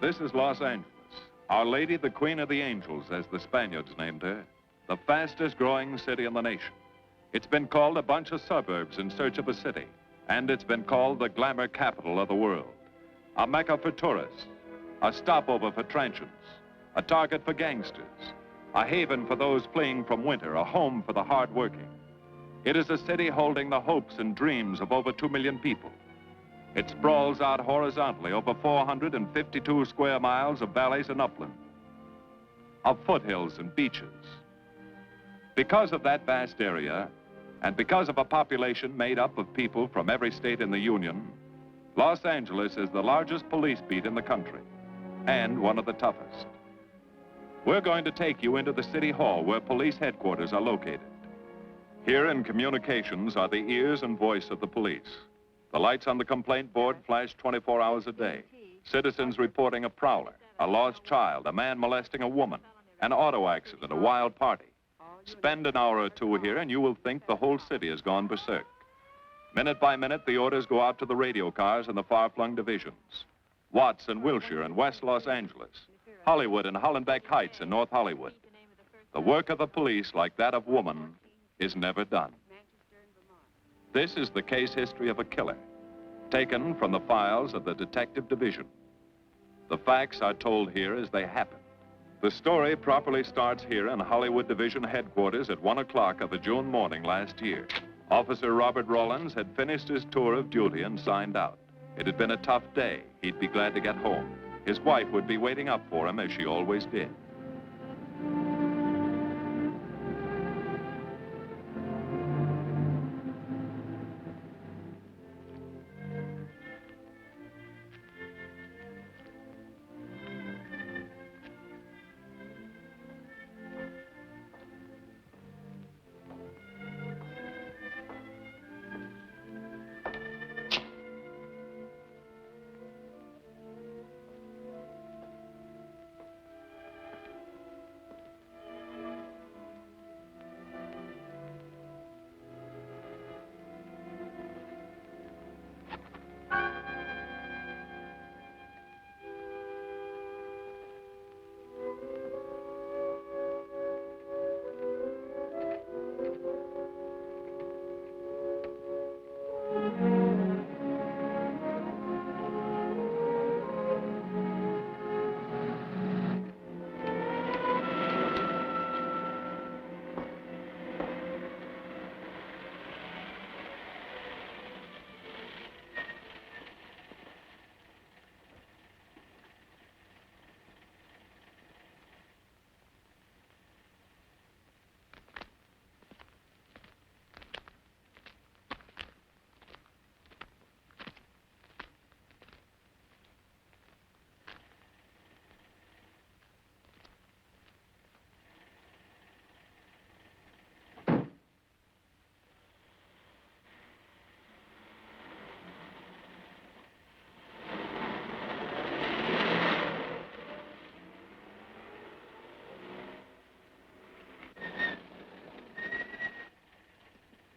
This is Los Angeles. Our Lady, the Queen of the Angels, as the Spaniards named her. The fastest growing city in the nation. It's been called a bunch of suburbs in search of a city. And it's been called the glamour capital of the world. A mecca for tourists. A stopover for transients. A target for gangsters. A haven for those fleeing from winter. A home for the hard-working. It is a city holding the hopes and dreams of over 2 million people. It sprawls out horizontally over 452 square miles of valleys and upland, of foothills and beaches. Because of that vast area, and because of a population made up of people from every state in the Union, Los Angeles is the largest police beat in the country, and one of the toughest. We're going to take you into the city hall where police headquarters are located. Here in communications are the ears and voice of the police. The lights on the complaint board flash 24 hours a day. Citizens reporting a prowler, a lost child, a man molesting a woman, an auto accident, a wild party. Spend an hour or two here and you will think the whole city has gone berserk. Minute by minute, the orders go out to the radio cars in the far-flung divisions. Watts and Wilshire and West Los Angeles. Hollywood and Hollenbeck Heights in North Hollywood. The work of the police, like that of woman, is never done. This is the case history of a killer, taken from the files of the Detective Division. The facts are told here as they happen. The story properly starts here in Hollywood Division headquarters at 1 o'clock of a June morning last year. Officer Robert Rollins had finished his tour of duty and signed out. It had been a tough day. He'd be glad to get home. His wife would be waiting up for him as she always did.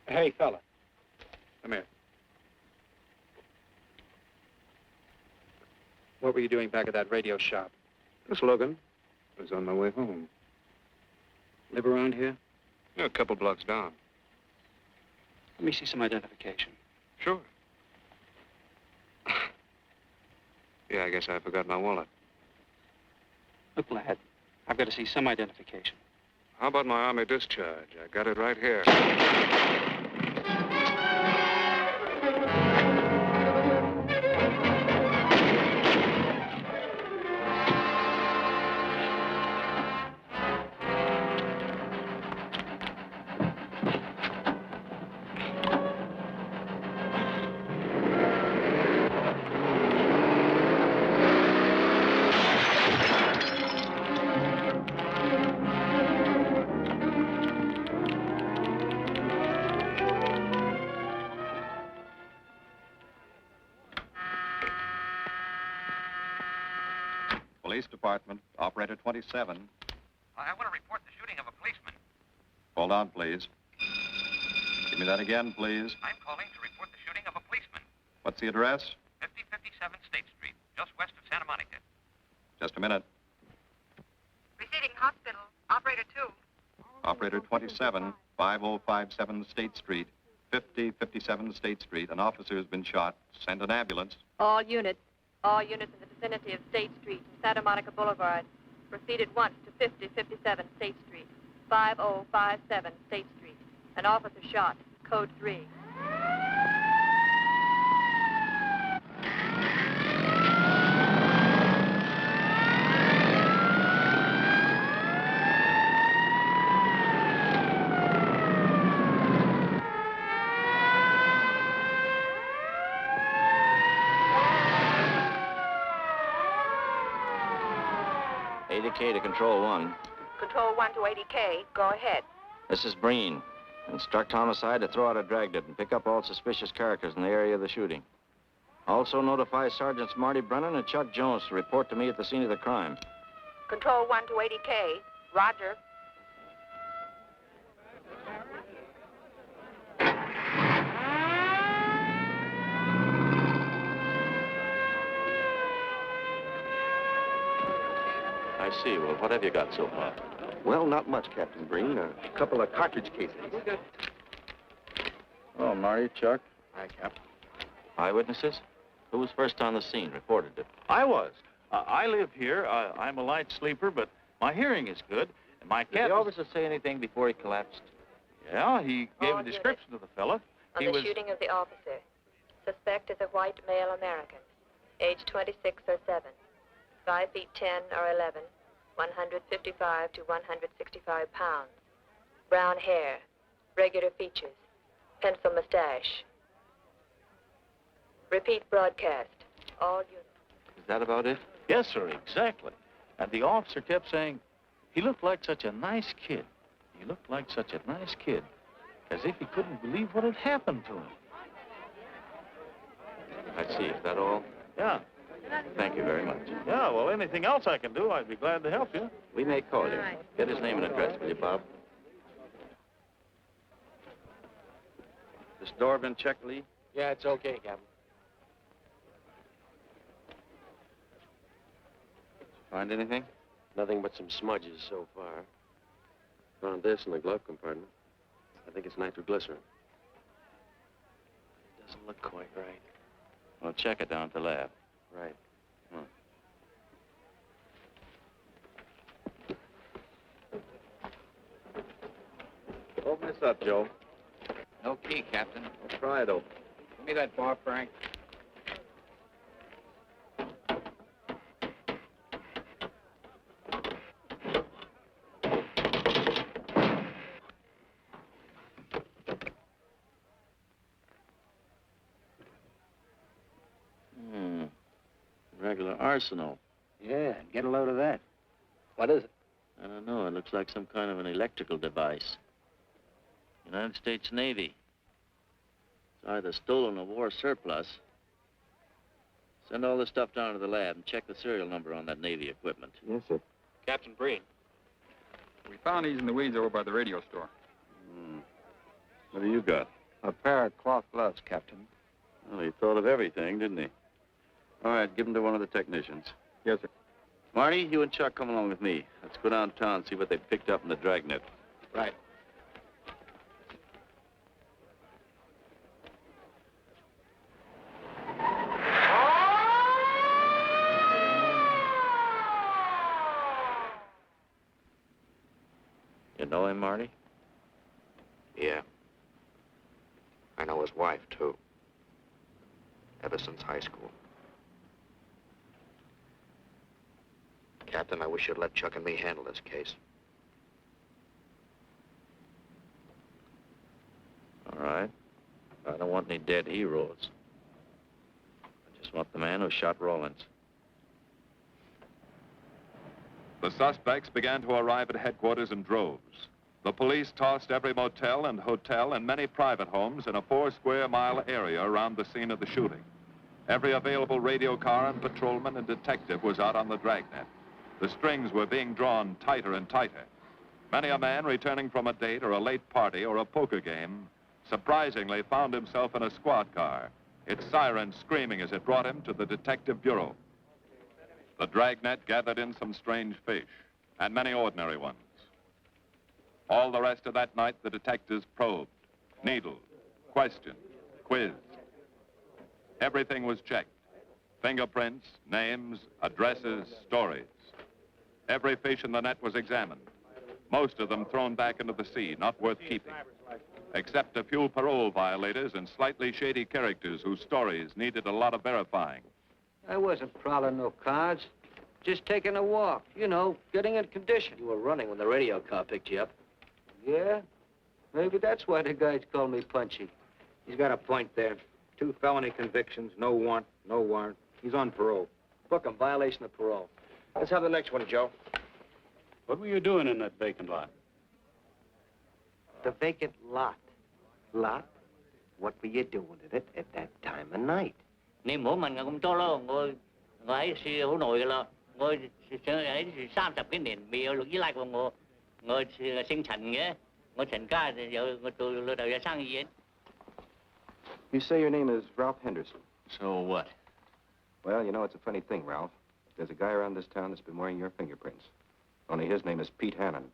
Hey, fella. Come here. What were you doing back at that radio shop? Just looking. I was on my way home. Live around here? Yeah, a couple blocks down. Let me see some identification. Sure. Yeah, I guess I forgot my wallet. Look, lad, I've got to see some identification. How about my Army discharge? I got it right here. Police Department, Operator 27. I want to report the shooting of a policeman. Hold on, please. Give me that again, please. I'm calling to report the shooting of a policeman. What's the address? 5057 State Street, just west of Santa Monica. Just a minute. Receiving hospital. Operator 2. Operator 27, 5057 State Street, 5057 State Street. An officer has been shot. Send an ambulance. All units in the vicinity of State Street and Santa Monica Boulevard. Proceed at once to 5057 State Street, 5057 State Street. An officer shot. Code 3. ADK to Control 1. Control 1 to 80K. Go ahead. This is Breen. Instruct homicide to throw out a dragnet and pick up all suspicious characters in the area of the shooting. Also notify Sergeants Marty Brennan and Chuck Jones to report to me at the scene of the crime. Control 1 to 80K. Roger. I see. Well, what have you got so far? Well, not much, Captain Breen. A couple of cartridge cases. Oh, Marty, Chuck. Hi, Cap. Eyewitnesses? Who was first on the scene, reported it? I was. I live here. I'm a light sleeper, but my hearing is good. And my Did cat... the officer say anything before he collapsed? Yeah, he gave All a description of the fella. On He the was... shooting of the officer. Suspect is a white male American, age 26 or 7, 5 feet 10 or 11, 155 to 165 pounds, brown hair, regular features, pencil mustache. Repeat broadcast. All units. Is that about it? Yes, sir, exactly. And the officer kept saying, he looked like such a nice kid. He looked like such a nice kid. As if he couldn't believe what had happened to him. I see. Is that all? Yeah. Thank you very much. Yeah, well, anything else I can do, I'd be glad to help you. We may call you. Get his name and address, will you, Bob? This door been checked, Lee? Yeah, it's okay, Captain. Find anything? Nothing but some smudges so far. Found this in the glove compartment. I think it's nitroglycerin. It doesn't look quite right. Well, check it down at the lab. Right. Open this up, Joe. No key, Captain. I'll try it open. Give me that bar, Frank. Regular arsenal. Yeah, get a load of that. What is it? I don't know. It looks like some kind of an electrical device. United States Navy. It's either stolen or war surplus. Send all this stuff down to the lab and check the serial number on that Navy equipment. Yes, sir. Captain Breen. We found these in the weeds over by the radio store. What do you got? A pair of cloth gloves, Captain. Well, he thought of everything, didn't he? All right, give him to one of the technicians. Yes, sir. Marty, you and Chuck come along with me. Let's go downtown and see what they picked up in the dragnet. Right. You know him, Marty? Yeah. I know his wife, too. Ever since high school. Captain, I wish you'd let Chuck and me handle this case. All right. I don't want any dead heroes. I just want the man who shot Rawlins. The suspects began to arrive at headquarters in droves. The police tossed every motel and hotel and many private homes in a 4-square-mile area around the scene of the shooting. Every available radio car and patrolman and detective was out on the dragnet. The strings were being drawn tighter and tighter. Many a man returning from a date or a late party or a poker game surprisingly found himself in a squad car, its siren screaming as it brought him to the detective bureau. The dragnet gathered in some strange fish, and many ordinary ones. All the rest of that night, the detectives probed, needled, questioned, quizzed. Everything was checked. Fingerprints, names, addresses, stories. Every fish in the net was examined. Most of them thrown back into the sea, not worth keeping. Except a few parole violators and slightly shady characters whose stories needed a lot of verifying. I wasn't prowling no cards. Just taking a walk, you know, getting in condition. You were running when the radio car picked you up. Yeah? Maybe that's why the guys call me Punchy. He's got a point there. 2 felony convictions, no warrant, no warrant. He's on parole. Book him, violation of parole. Let's have the next one, Joe. What were you doing in that vacant lot? The vacant lot. Lot? What were you doing in it at that time of night? Niệm của mình cũng to lo ngồi ngồi si hữu nội lo ngồi ấy 30cái年未有錄依賴過我姓陳嘅我陳家我做老豆有生意嘅。You say your name is Ralph Henderson. So what? Well, you know, it's a funny thing, Ralph. There's a guy around this town that's been wearing your fingerprints. Only his name is Pete Hannon.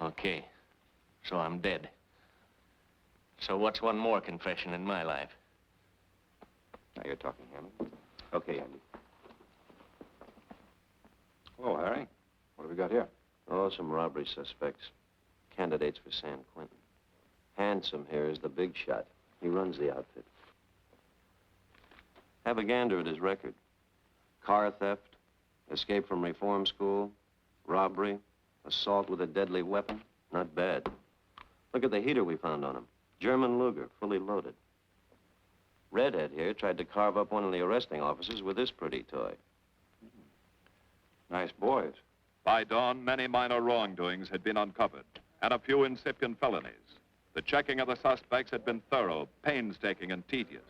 Okay. So I'm dead. So what's one more confession in my life? Now you're talking, Hammond. Okay, Andy. Hello, Harry. What have we got here? Oh, some robbery suspects. Candidates for San Quentin. Handsome here is the big shot. He runs the outfit. Have a gander at his record. Car theft, escape from reform school, robbery, assault with a deadly weapon. Not bad. Look at the heater we found on him. German Luger, fully loaded. Redhead here tried to carve up one of the arresting officers with this pretty toy. Nice boys. By dawn, many minor wrongdoings had been uncovered, and a few incipient felonies. The checking of the suspects had been thorough, painstaking, and tedious.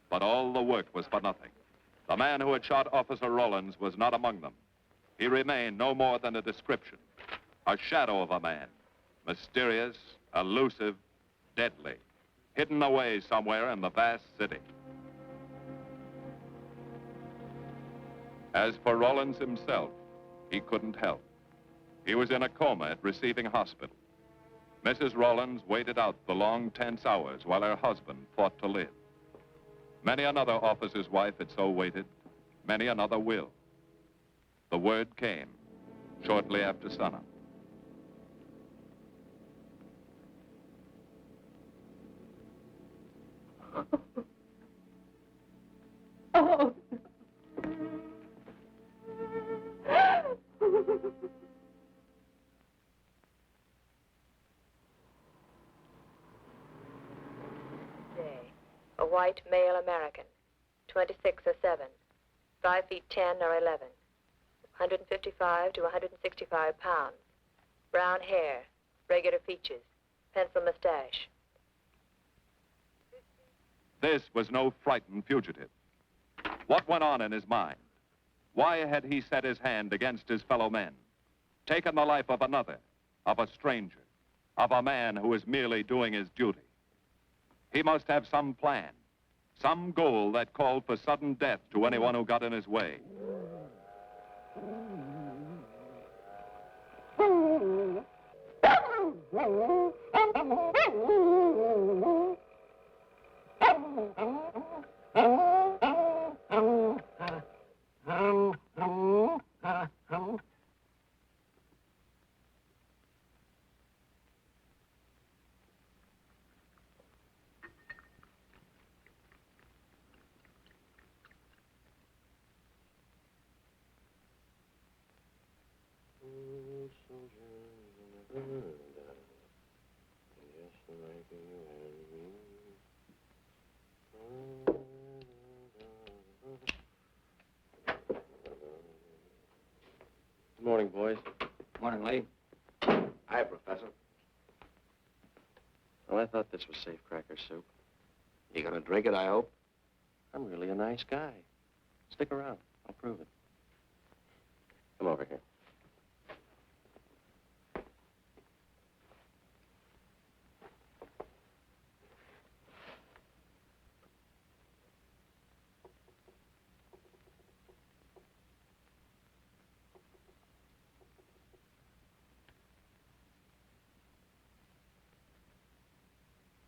But all the work was for nothing. The man who had shot Officer Rollins was not among them. He remained no more than a description, a shadow of a man, mysterious, elusive, deadly, hidden away somewhere in the vast city. As for Rollins himself, he couldn't help. He was in a coma at receiving hospital. Mrs. Rollins waited out the long, tense hours while her husband fought to live. Many another officer's wife had so waited. Many another will. The word came shortly after sunup. Oh. A white male American, 26 or 7, 5 feet 10 or 11, 155 to 165 pounds, brown hair, regular features, pencil mustache. This was no frightened fugitive. What went on in his mind? Why had he set his hand against his fellow men, taken the life of another, of a stranger, of a man who was merely doing his duty? He must have some plan, some goal that called for sudden death to anyone who got in his way. Good morning, boys. Morning, Lee. Hi, Professor. Well, I thought this was safe cracker soup. You gonna drink it, I hope? I'm really a nice guy. Stick around. I'll prove it. Come over here.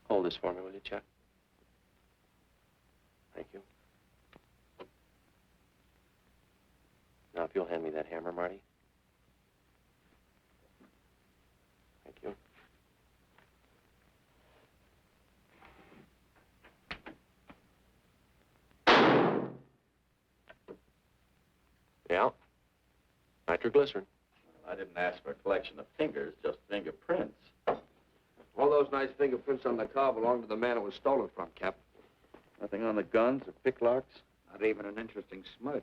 Hold this for me, will you, Chuck? Thank you. Now, if you'll hand me that hammer, Marty. Thank you. Yeah. Nitroglycerin. I didn't ask for a collection of fingers, just fingerprints. All those nice fingerprints on the car belong to the man it was stolen from, Cap. Nothing on the guns or picklocks? Not even an interesting smudge.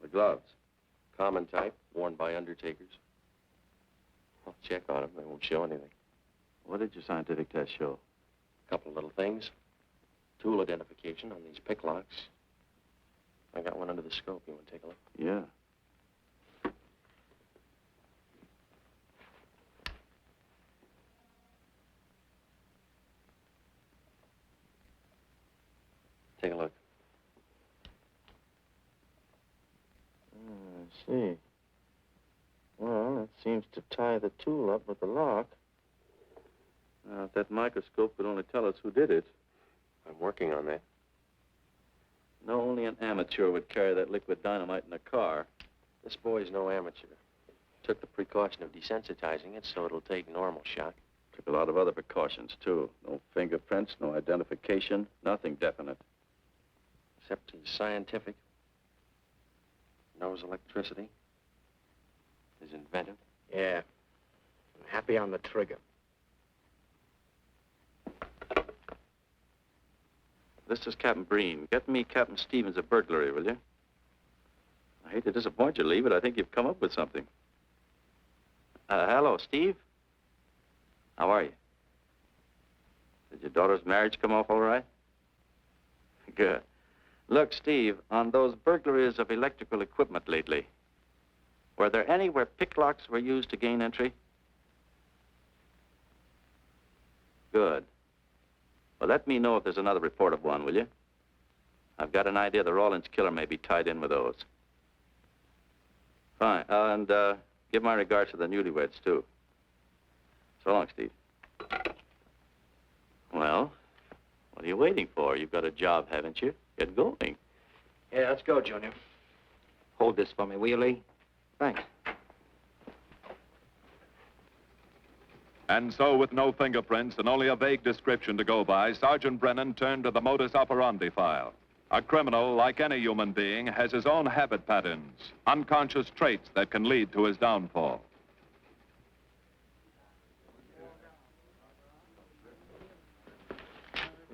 The gloves? Common type, worn by undertakers. I'll check on them. They won't show anything. What did your scientific test show? A couple of little things. Tool identification on these picklocks. I got one under the scope. You want to take a look? Yeah. Take a look. I see. Well, it seems to tie the tool up with the lock. Now, if that microscope would only tell us who did it. I'm working on that. No, only an amateur would carry that liquid dynamite in a car. This boy's no amateur. Took the precaution of desensitizing it so it'll take normal shock. Took a lot of other precautions, too. No fingerprints, no identification, nothing definite. Except he's scientific. Knows electricity. Is inventive. Yeah. I'm happy on the trigger. This is Captain Breen. Get me Captain Stevens a burglary, will you? I hate to disappoint you, Lee, but I think you've come up with something. Hello, Steve. How are you? Did your daughter's marriage come off all right? Good. Look, Steve, on those burglaries of electrical equipment lately, were there any where picklocks were used to gain entry? Good. Well, let me know if there's another report of one, will you? I've got an idea the Rawlins killer may be tied in with those. Fine. And give my regards to the newlyweds, too. So long, Steve. Well, what are you waiting for? You've got a job, haven't you? Get going. Yeah, let's go, Junior. Hold this for me, will you, Lee? Thanks. And so, with no fingerprints and only a vague description to go by, Sergeant Brennan turned to the modus operandi file. A criminal, like any human being, has his own habit patterns, unconscious traits that can lead to his downfall.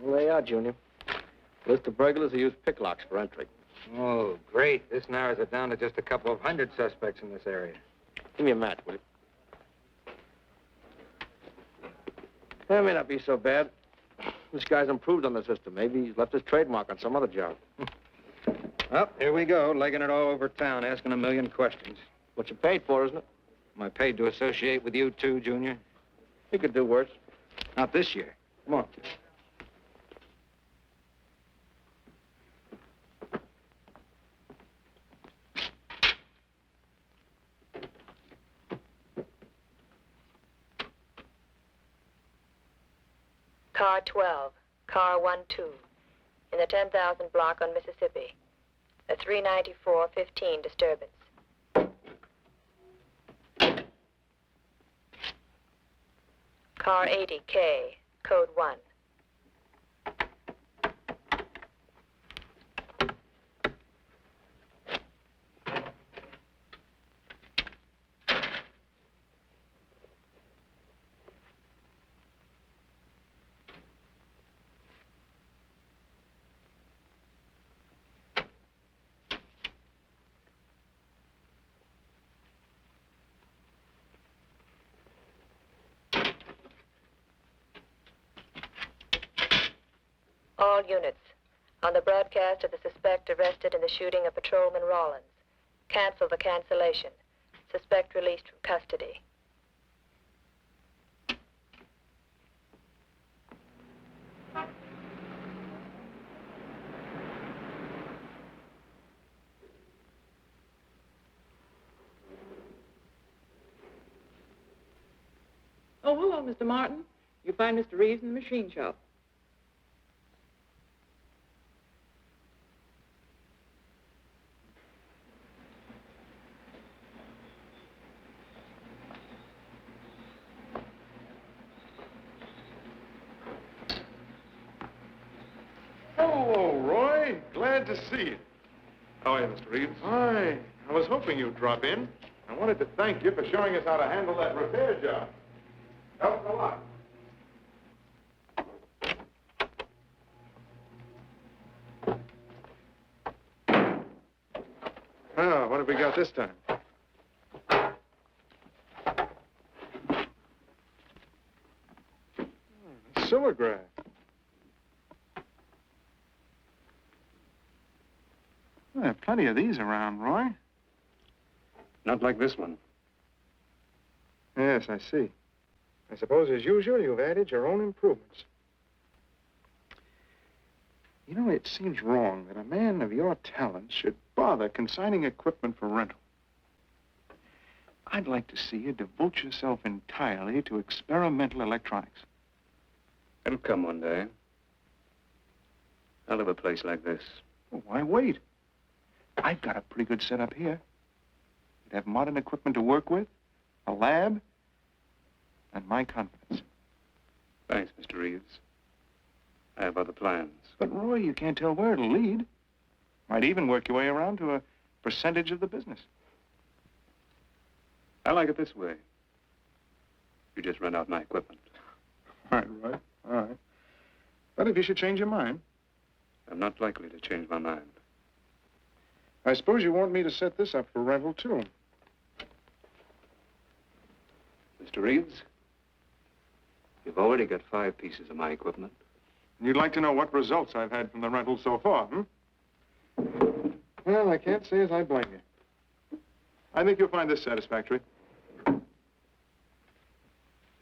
Well, they are, Junior. List of burglars who use picklocks for entry. Oh, great. This narrows it down to just a couple of hundred suspects in this area. Give me a match, will you? That may not be so bad. This guy's improved on the system. Maybe he's left his trademark on some other job. Well, here we go, legging it all over town, asking a million questions. What you paid for, isn't it? Am I paid to associate with you, too, Junior? You could do worse. Not this year. Come on. Car 12, car 12, in the 10,000 block on Mississippi. A 394-15 disturbance. Car 80K, code 1. All units, on the broadcast of the suspect arrested in the shooting of Patrolman Rawlins. Cancel the cancellation. Suspect released from custody. Oh, hello, Mr. Martin. You find Mr. Reeves in the machine shop. Hello, Roy. Glad to see you. How are you, Mr. Reeves? Hi. I was hoping you'd drop in. I wanted to thank you for showing us how to handle that repair job. Helped a lot. Well, what have we got this time? Silograph. Well, there are plenty of these around, Roy. Not like this one. Yes, I see. I suppose, as usual, you've added your own improvements. You know, it seems wrong that a man of your talents should bother consigning equipment for rental. I'd like to see you devote yourself entirely to experimental electronics. It'll come one day. I'll have a place like this. Well, why wait? I've got a pretty good setup here. You'd have modern equipment to work with, a lab, and my confidence. Thanks, Mr. Reeves. I have other plans. But, Roy, you can't tell where it'll lead. Might even work your way around to a percentage of the business. I like it this way. You just rent out my equipment. All right. All right. But if you should change your mind... I'm not likely to change my mind. I suppose you want me to set this up for rental, too. Mr. Reeves, you've already got 5 pieces of my equipment. And you'd like to know what results I've had from the rental so far, Well, I can't say as I blame you. I think you'll find this satisfactory.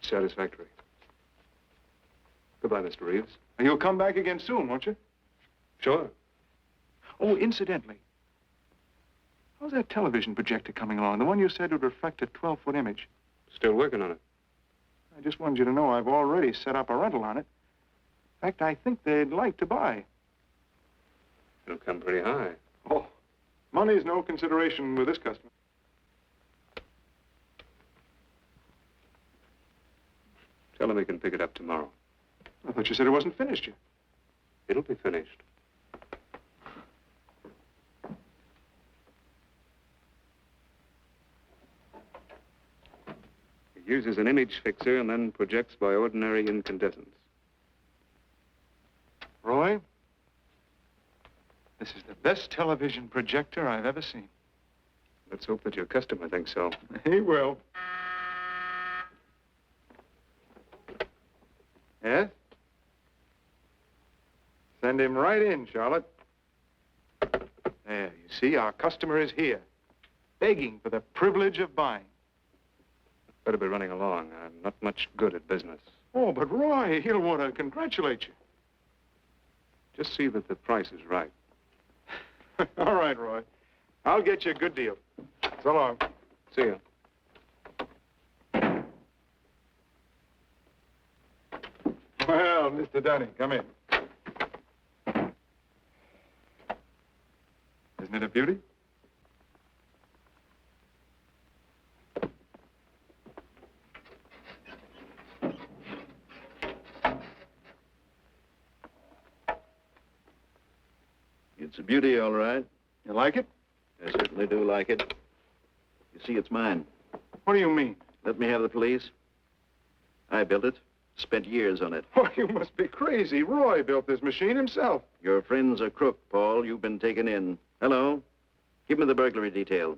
Satisfactory. Goodbye, Mr. Reeves. And you'll come back again soon, won't you? Sure. Oh, incidentally, how's that television projector coming along? The one you said would reflect a 12-foot image. Still working on it. I just wanted you to know I've already set up a rental on it. In fact, I think they'd like to buy. It'll come pretty high. Oh, money's no consideration with this customer. Tell him he can pick it up tomorrow. I thought you said it wasn't finished yet. It'll be finished. It uses an image fixer and then projects by ordinary incandescence. Roy, this is the best television projector I've ever seen. Let's hope that your customer thinks so. He will. Yes? Send him right in, Charlotte. There, you see, our customer is here, begging for the privilege of buying. Better be running along. I'm not much good at business. Oh, but Roy, he'll want to congratulate you. Just see that the price is right. All right, Roy. I'll get you a good deal. So long. See you. Well, Mr. Dunning, come in. Isn't it a beauty? It's a beauty, all right. You like it? I certainly do like it. You see, it's mine. What do you mean? Let me have the police. I built it. Spent years on it. Oh, you must be crazy. Roy built this machine himself. Your friend's a crook, Paul. You've been taken in. Hello? Give me the burglary detail.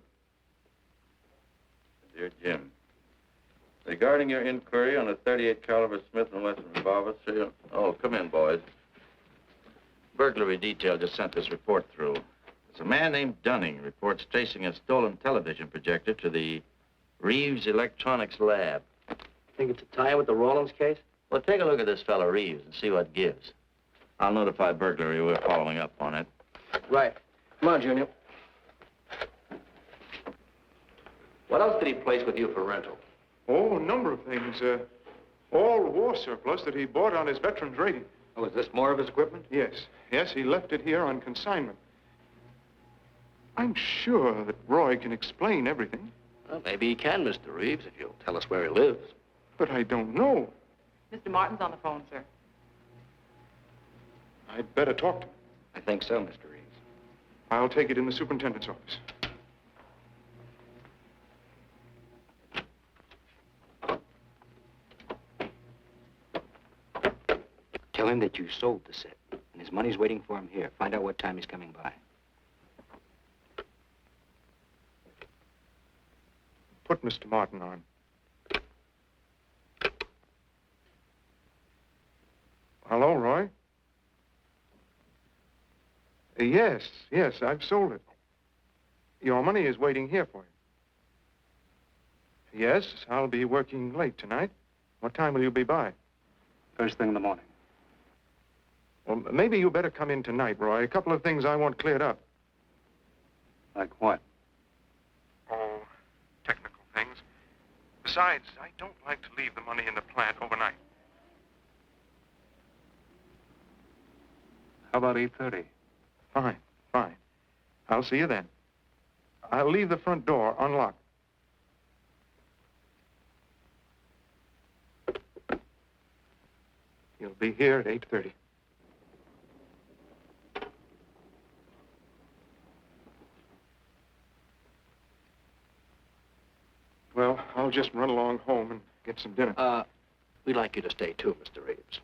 Dear Jim, regarding your inquiry on a .38 caliber Smith & Wesson revolver, serial... Oh, come in, boys. Burglary detail just sent this report through. It's a man named Dunning reports tracing a stolen television projector to the Reeves Electronics Lab. Think it's a tie with the Rawlins case? Well, take a look at this fellow Reeves and see what gives. I'll notify burglary we're following up on it. Right. Come on, Junior. What else did he place with you for rental? Oh, a number of things. All war surplus that he bought on his veterans rating. Oh, is this more of his equipment? Yes. Yes, he left it here on consignment. I'm sure that Roy can explain everything. Well, maybe he can, Mr. Reeves, if you'll tell us where he lives. But I don't know. Mr. Martin's on the phone, sir. I'd better talk to him. I think so, Mr. Reeves. I'll take it in the superintendent's office. Tell him that you sold the set, and his money's waiting for him here. Find out what time he's coming by. Put Mr. Martin on. Hello, Roy? Yes, I've sold it. Your money is waiting here for you. Yes, I'll be working late tonight. What time will you be by? First thing in the morning. Well, maybe you better come in tonight, Roy. A couple of things I want cleared up. Like what? Oh, technical things. Besides, I don't like to leave the money in the plant overnight. How about 8:30? Fine. I'll see you then. I'll leave the front door unlocked. You'll be here at 8:30. Well, I'll just run along home and get some dinner. We'd like you to stay too, Mr. Reeves.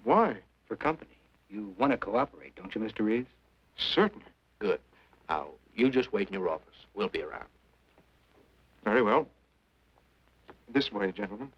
Why? For company. You want to cooperate, don't you, Mr. Reeves? Certainly. Good. Now, you just wait in your office. We'll be around. Very well. This way, gentlemen.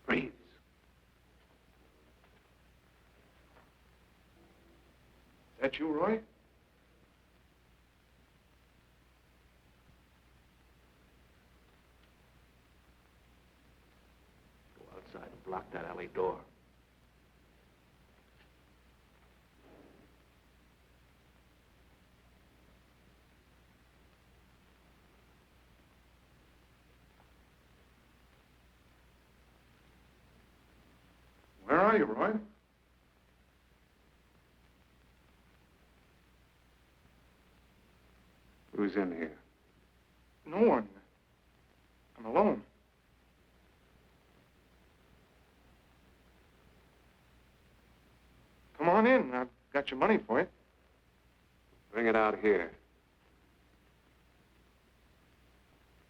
Reeves. That you, Roy? Go outside and block that alley door. Where are you, Roy? Who's in here? No one. I'm alone. Come on in. I've got your money for you. Bring it out here.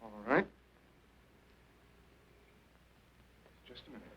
All right. Just a minute.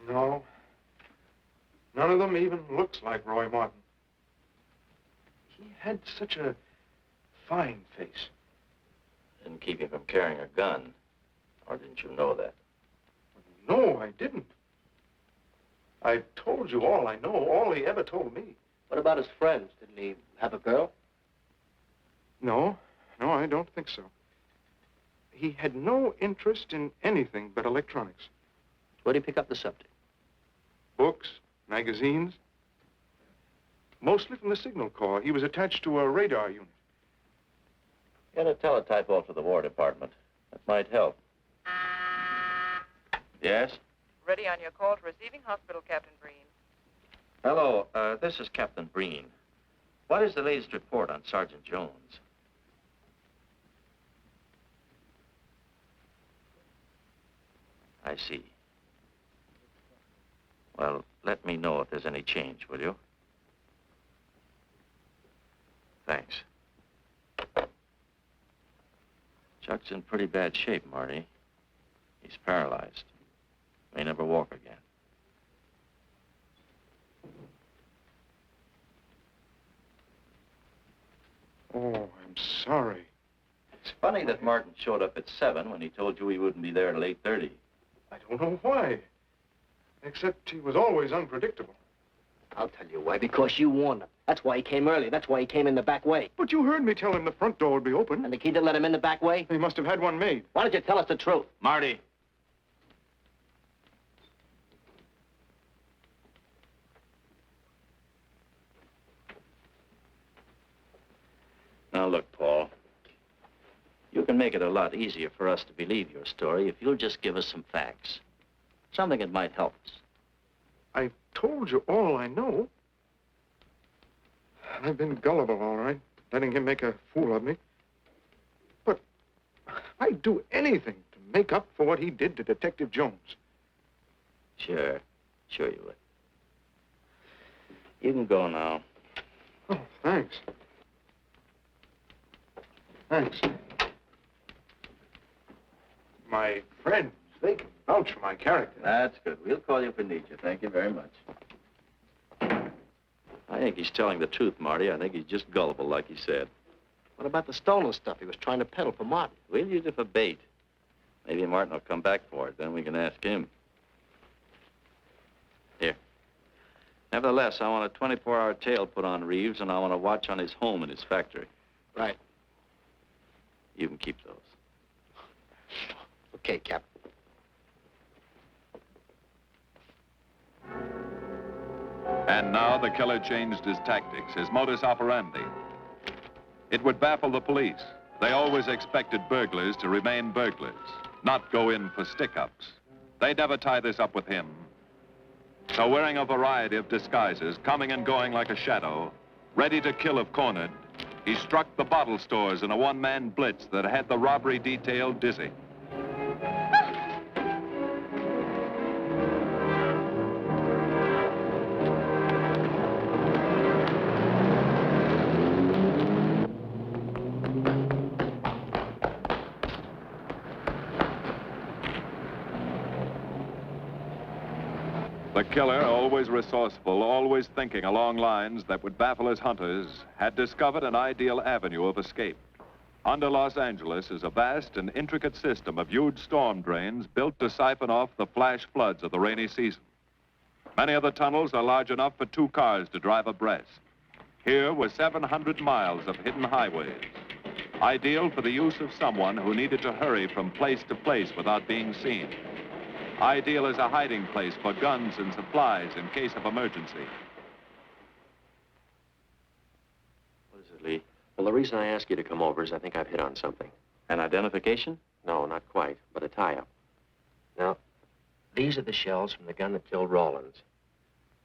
No. None of them even looks like Roy Martin. He had such a fine face. Didn't keep him from carrying a gun. Or didn't you know that? No, I didn't. I told you all I know, all he ever told me. What about his friends? Didn't he have a girl? No, I don't think so. He had no interest in anything but electronics. Where'd he pick up the subject? Books, magazines. Mostly from the Signal Corps. He was attached to a radar unit. Get a teletype off to the War Department. That might help. Yes? Ready on your call to receiving hospital, Captain Breen. Hello, this is Captain Breen. What is the latest report on Sergeant Jones? I see. Well, let me know if there's any change, will you? Thanks. Chuck's in pretty bad shape, Marty. He's paralyzed. May never walk again. Oh, I'm sorry. It's funny that Martin showed up at 7 when he told you he wouldn't be there till 8:30. I don't know why. Except he was always unpredictable. I'll tell you why. Because you warned him. That's why he came early. That's why he came in the back way. But you heard me tell him the front door would be open. And the key to let him in the back way? He must have had one made. Why don't you tell us the truth? Marty. Now, look, Paul. You can make it a lot easier for us to believe your story if you'll just give us some facts. Something that might help us. I told you all I know. I've been gullible, all right, letting him make a fool of me. But I'd do anything to make up for what he did to Detective Jones. Sure you would. You can go now. Oh, thanks. Thanks. My friends, they can vouch for my character. That's good. We'll call you if we need you. Thank you very much. I think he's telling the truth, Marty. I think he's just gullible, like he said. What about the stolen stuff he was trying to peddle for Martin? We'll use it for bait. Maybe Martin will come back for it. Then we can ask him. Here. Nevertheless, I want a 24-hour tail put on Reeves, and I want a watch on his home and his factory. Right. You can keep those. Okay, Captain. And now the killer changed his tactics, his modus operandi. It would baffle the police. They always expected burglars to remain burglars, not go in for stick-ups. They'd never tie this up with him. So wearing a variety of disguises, coming and going like a shadow, ready to kill if cornered, he struck the bottle stores in a one-man blitz that had the robbery detail dizzy. The killer, always resourceful, always thinking along lines that would baffle his hunters, had discovered an ideal avenue of escape. Under Los Angeles is a vast and intricate system of huge storm drains built to siphon off the flash floods of the rainy season. Many of the tunnels are large enough for 2 cars to drive abreast. Here were 700 miles of hidden highways, ideal for the use of someone who needed to hurry from place to place without being seen. Ideal as a hiding place for guns and supplies in case of emergency. What is it, Lee? Well, the reason I asked you to come over is I think I've hit on something. An identification? No, not quite, but a tie-up. Now, These are the shells from the gun that killed Rawlins.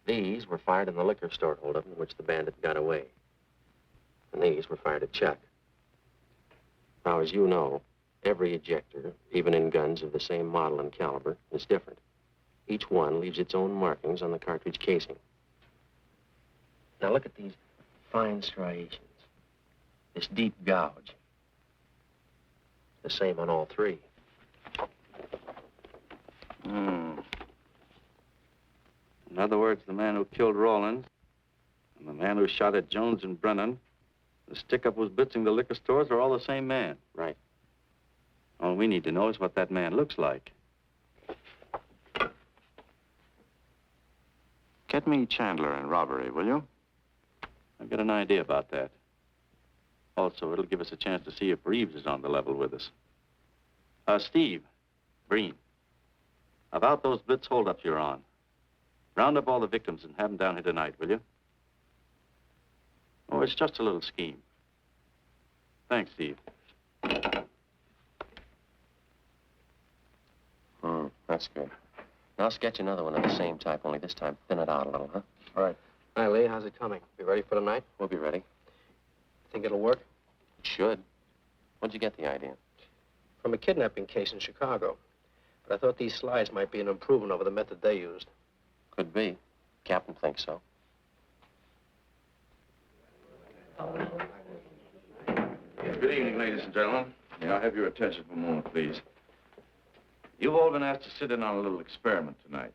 These were fired in the liquor store holdup in which the bandit got away. And these were fired at Chuck. Now, as you know, every ejector, even in guns of the same model and caliber, is different. Each one leaves its own markings on the cartridge casing. Now, look at these fine striations. This deep gouge. The same on all three. In other words, the man who killed Rawlins and the man who shot at Jones and Brennan, the stick-up who's blitzing the liquor stores are all the same man. Right. All we need to know is what that man looks like. Get me Chandler in robbery, will you? I've got an idea about that. Also, it'll give us a chance to see if Reeves is on the level with us. Steve, Breen, about those blitz holdups you're on. Round up all the victims and have them down here tonight, will you? Oh, it's just a little scheme. Thanks, Steve. That's good. Now sketch another one of the same type, only this time thin it out a little, huh? All right. Hi, Lee. How's it coming? Be ready for tonight? We'll be ready. Think it'll work? It should. Where'd you get the idea? From a kidnapping case in Chicago. But I thought these slides might be an improvement over the method they used. Could be. Captain thinks so. Good evening, ladies and gentlemen. May I have your attention for a moment, please? You've all been asked to sit in on a little experiment tonight.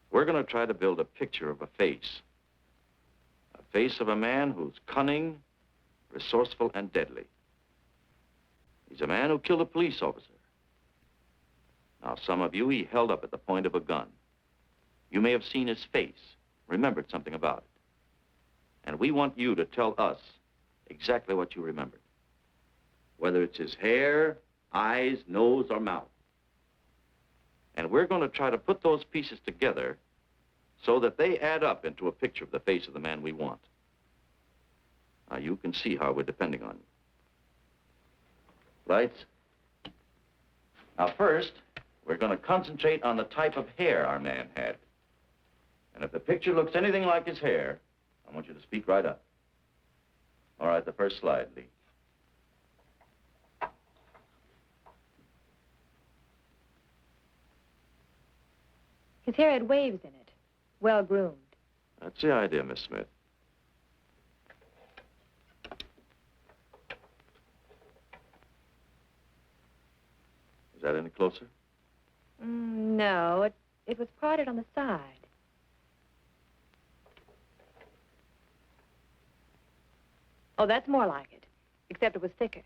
We're going to try to build a picture of a face. A face of a man who's cunning, resourceful, and deadly. He's a man who killed a police officer. Now, some of you he held up at the point of a gun. You may have seen his face, remembered something about it. And we want you to tell us exactly what you remembered. Whether it's his hair, eyes, nose, or mouth. And we're going to try to put those pieces together so that they add up into a picture of the face of the man we want. Now, you can see how we're depending on you. Lights? Now, first, we're going to concentrate on the type of hair our man had. And if the picture looks anything like his hair, I want you to speak right up. All right, the first slide, Lee. His hair had waves in it, well-groomed. That's the idea, Miss Smith. Is that any closer? No, it was parted on the side. Oh, that's more like it, except it was thicker.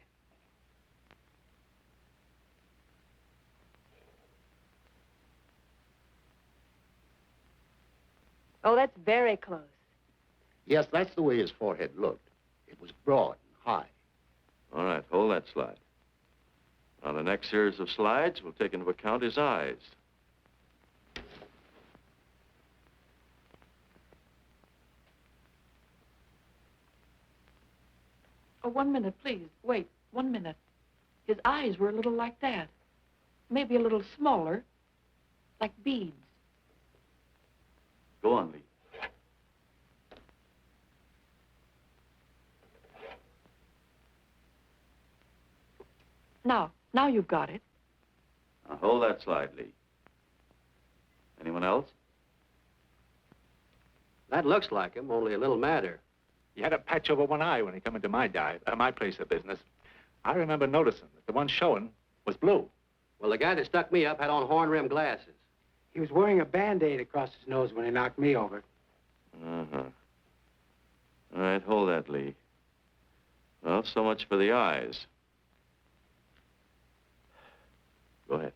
Oh, that's very close. Yes, that's the way his forehead looked. It was broad and high. All right, hold that slide. On the next series of slides, we'll take into account his eyes. Oh, 1 minute, please. Wait, 1 minute. His eyes were a little like that. Maybe a little smaller, like beads. Go on, Lee. Now you've got it. Now hold that slide, Lee. Anyone else? That looks like him, only a little madder. He had a patch over one eye when he come into my my place of business. I remember noticing that the one showing was blue. Well, the guy that stuck me up had on horn-rimmed glasses. He was wearing a Band-Aid across his nose when he knocked me over. Uh-huh. All right, hold that, Lee. Well, so much for the eyes. Go ahead.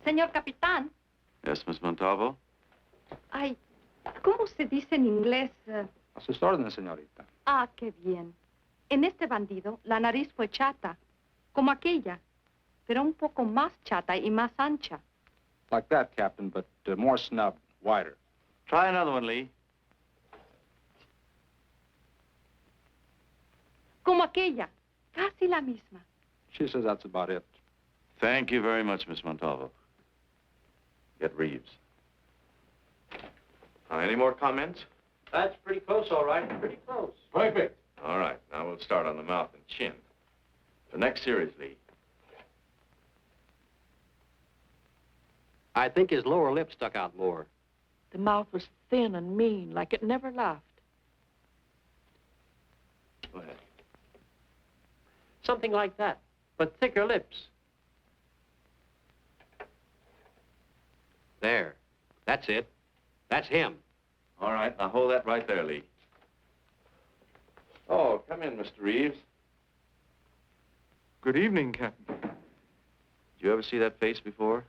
Señor Capitán. Yes, Miss Montalvo? Ay, ¿cómo se dice en inglés? A sus órdenes, señorita. Ah, qué bien. En este bandido, la nariz fue chata, como aquella, pero un poco más chata y más ancha. Like that, Captain, but more snub, wider. Try another one, Lee. Como aquella. Casi la misma. She says that's about it. Thank you very much, Miss Montalvo. Get Reeves. Any more comments? That's pretty close, all right. Pretty close. Perfect. All right, now we'll start on the mouth and chin. The next series, Lee. I think his lower lip stuck out more. The mouth was thin and mean, like it never laughed. Go ahead. Something like that, but thicker lips. There. That's it. That's him. All right, now hold that right there, Lee. Oh, come in, Mr. Reeves. Good evening, Captain. Did you ever see that face before?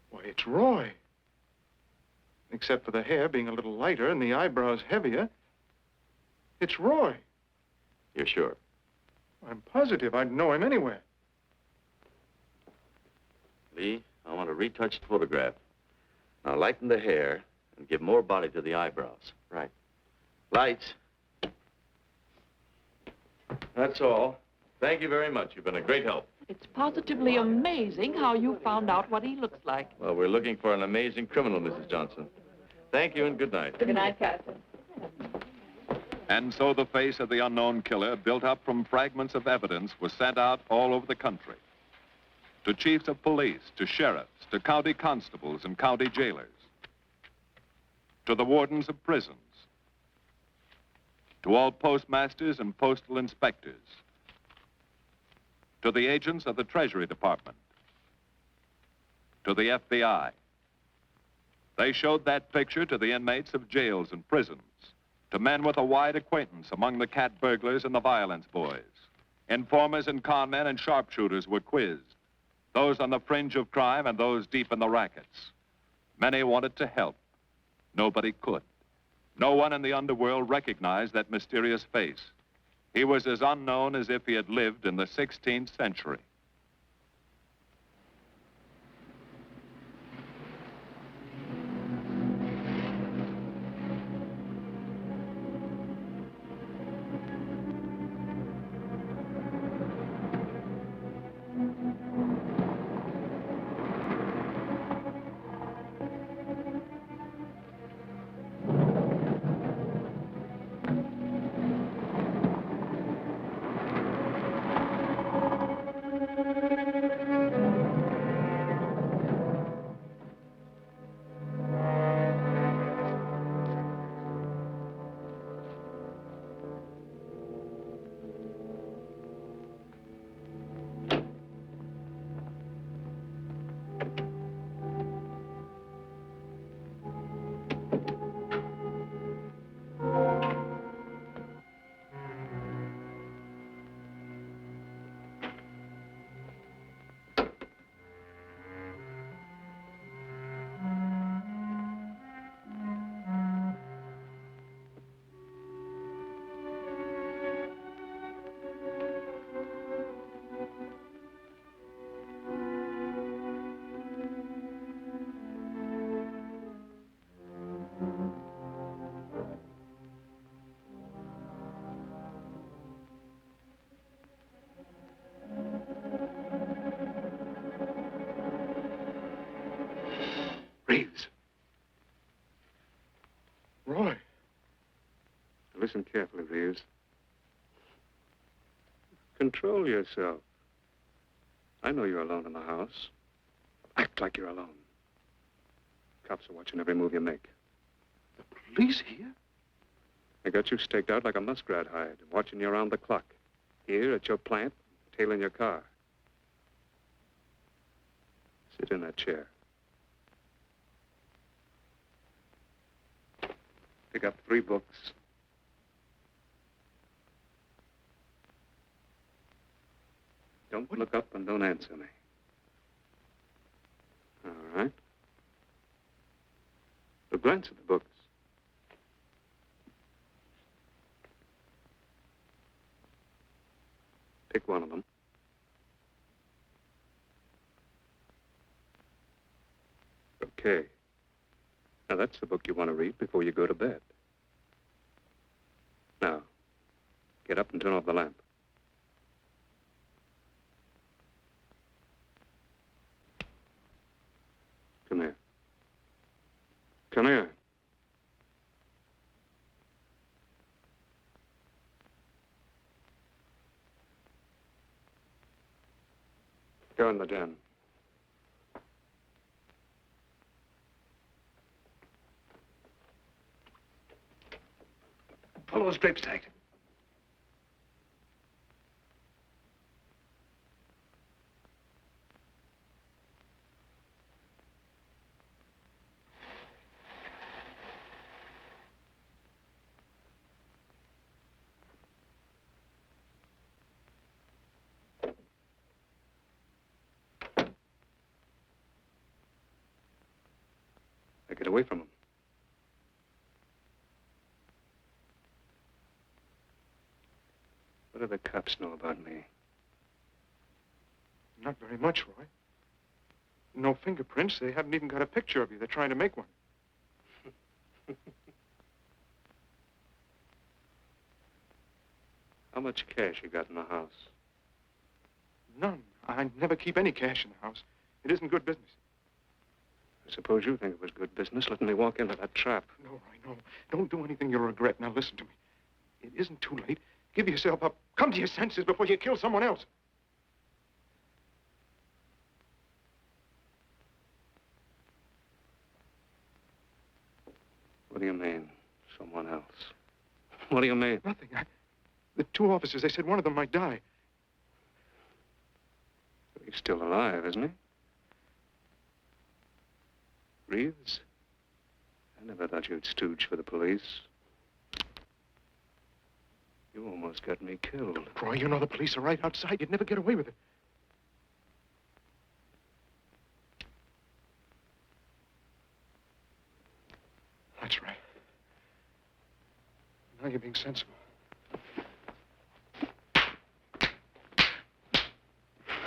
Why, it's Roy. Except for the hair being a little lighter and the eyebrows heavier. It's Roy. You're sure? I'm positive I'd know him anywhere. Lee, I want a retouched photograph. Now lighten the hair and give more body to the eyebrows. Right. Lights. That's all. Thank you very much. You've been a great help. It's positively amazing how you found out what he looks like. Well, we're looking for an amazing criminal, Mrs. Johnson. Thank you and good night. Good night, Captain. And so the face of the unknown killer, built up from fragments of evidence, was sent out all over the country. To chiefs of police, to sheriffs, to county constables and county jailers, to the wardens of prisons, to all postmasters and postal inspectors, to the agents of the Treasury Department, to the FBI. They showed that picture to the inmates of jails and prisons, to men with a wide acquaintance among the cat burglars and the violence boys. Informers and conmen and sharpshooters were quizzed, those on the fringe of crime and those deep in the rackets. Many wanted to help. Nobody could. No one in the underworld recognized that mysterious face. He was as unknown as if he had lived in the 16th century. Reeves. Roy. Listen carefully, Reeves. Control yourself. I know you're alone in the house. Act like you're alone. Cops are watching every move you make. The police here? They got you staked out like a muskrat hide, watching you around the clock. Here at your plant, tailing your car. Sit in that chair. Pick up 3 books. Don't look up and don't answer me. All right. But glance at the books. Pick one of them. Okay. Now, that's the book you want to read before you go to bed. Now, get up and turn off the lamp. Come here. Come here. Go in the den. Pull those drapes tight. Now get away from him. What do the cops know about me? Not very much, Roy. No fingerprints. They haven't even got a picture of you. They're trying to make one. How much cash you got in the house? None. I never keep any cash in the house. It isn't good business. I suppose you think it was good business letting me walk into that trap. No, Roy, no. Don't do anything you'll regret. Now listen to me. It isn't too late. Give yourself up. Come to your senses before you kill someone else. What do you mean, someone else? What do you mean? Nothing. The two officers, they said one of them might die. He's still alive, isn't he? Reeves? I never thought you'd stooge for the police. You almost got me killed. Roy, you know the police are right outside. You'd never get away with it. That's right. Now you're being sensible.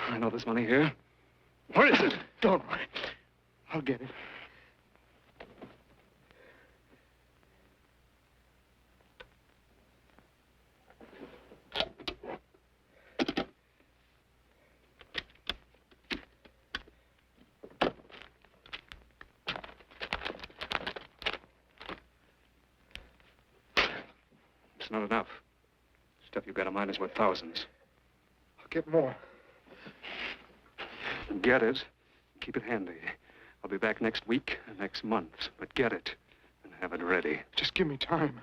I know there's money here. Where is it? Don't worry. I'll get it. It's not enough. Stuff you've got in mind is worth thousands. I'll get more. Get it. Keep it handy. I'll be back next week, next month. But get it and have it ready. Just give me time.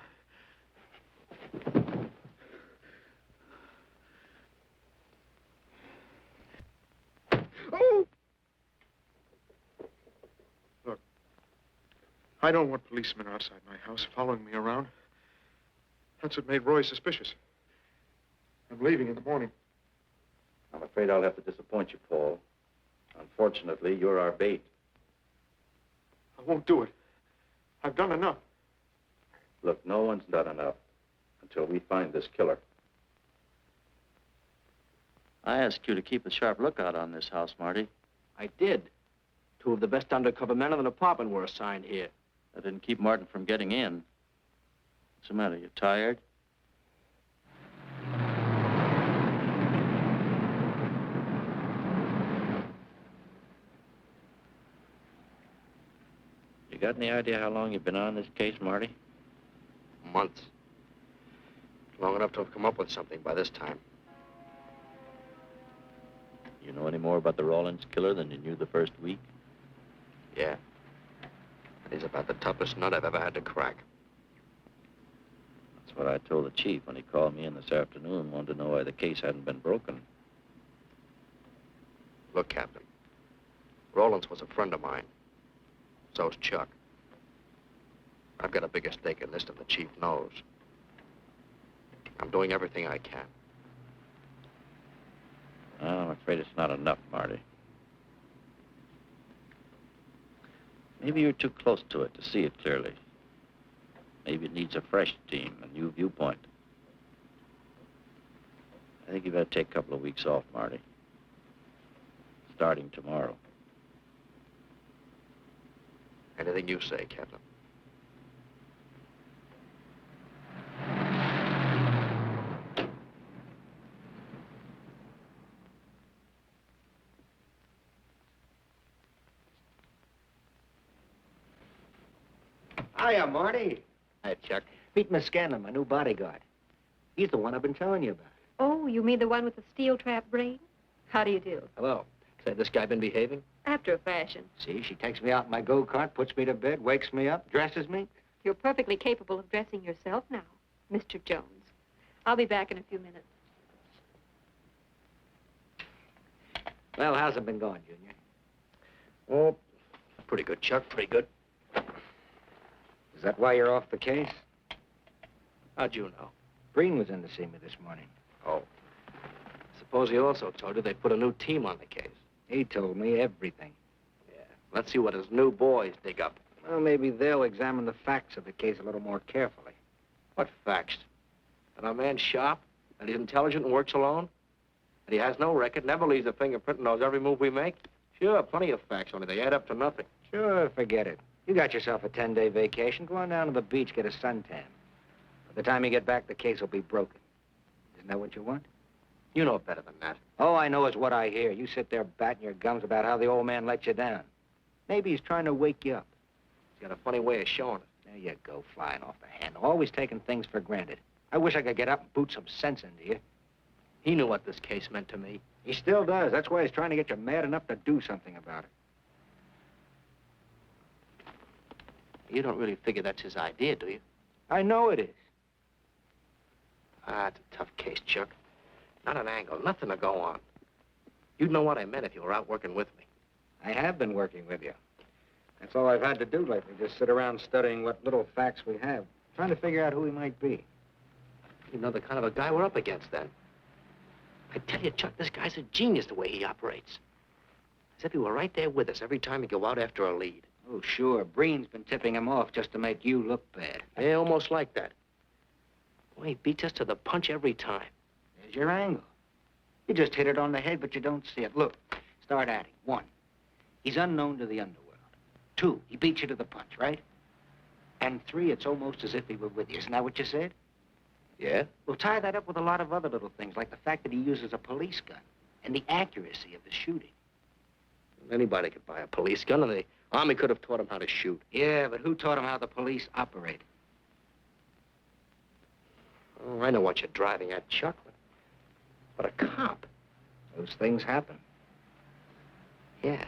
Oh! Look, I don't want policemen outside my house following me around. That's what made Roy suspicious. I'm leaving in the morning. I'm afraid I'll have to disappoint you, Paul. Unfortunately, you're our bait. I won't do it. I've done enough. Look, no one's done enough until we find this killer. I asked you to keep a sharp lookout on this house, Marty. I did. Two of the best undercover men in the department were assigned here. That didn't keep Martin from getting in. What's the matter? You tired? You got any idea how long you've been on this case, Marty? Months. Long enough to have come up with something by this time. You know any more about the Rawlins killer than you knew the first week? Yeah. And he's about the toughest nut I've ever had to crack. That's what I told the chief when he called me in this afternoon and wanted to know why the case hadn't been broken. Look, Captain. Rollins was a friend of mine. So's Chuck. I've got a bigger stake in this than the chief knows. I'm doing everything I can. Well, I'm afraid it's not enough, Marty. Maybe you're too close to it to see it clearly. Maybe it needs a fresh team, a new viewpoint. I think you better take a couple of weeks off, Marty. Starting tomorrow. Anything you say, Captain. Hiya, Marty. Hi, Chuck. Meet Miss Scanlon, my new bodyguard. He's the one I've been telling you about. Oh, you mean the one with the steel trap brain? How do you do? Hello. Say, this guy been behaving? After a fashion. See, she takes me out in my go-kart, puts me to bed, wakes me up, dresses me. You're perfectly capable of dressing yourself now, Mr. Jones. I'll be back in a few minutes. Well, how's it been going, Junior? Oh, pretty good, Chuck. Pretty good. Is that why you're off the case? How'd you know? Breen was in to see me this morning. Oh. Suppose he also told you they put a new team on the case. He told me everything. Yeah. Let's see what his new boys dig up. Well, maybe they'll examine the facts of the case a little more carefully. What facts? That our man's sharp, that he's intelligent and works alone, that he has no record, never leaves a fingerprint and knows every move we make? Sure, plenty of facts, only they add up to nothing. Sure, forget it. You got yourself a 10-day vacation. Go on down to the beach, get a suntan. By the time you get back, the case will be broken. Isn't that what you want? You know better than that. All I know is what I hear. You sit there batting your gums about how the old man let you down. Maybe he's trying to wake you up. He's got a funny way of showing it. There you go, flying off the handle. Always taking things for granted. I wish I could get up and boot some sense into you. He knew what this case meant to me. He still does. That's why he's trying to get you mad enough to do something about it. You don't really figure that's his idea, do you? I know it is. Ah, it's a tough case, Chuck. Not an angle, nothing to go on. You'd know what I meant if you were out working with me. I have been working with you. That's all I've had to do lately, just sit around studying what little facts we have, trying to figure out who he might be. You know the kind of a guy we're up against, then. I tell you, Chuck, this guy's a genius the way he operates. As if he were right there with us every time we go out after a lead. Oh, sure. Breen's been tipping him off just to make you look bad. Yeah, almost like that. Well, he beats us to the punch every time. There's your angle. You just hit it on the head, but you don't see it. Look, start adding. 1, he's unknown to the underworld. 2, he beats you to the punch, right? And 3, it's almost as if he were with you. Isn't that what you said? Yeah? Well, tie that up with a lot of other little things, like the fact that he uses a police gun and the accuracy of his shooting. Anybody could buy a police gun, and the Army could have taught him how to shoot. Yeah, but who taught him how the police operate? Oh, I know what you're driving at, Chuck. But a cop. Those things happen. Yeah.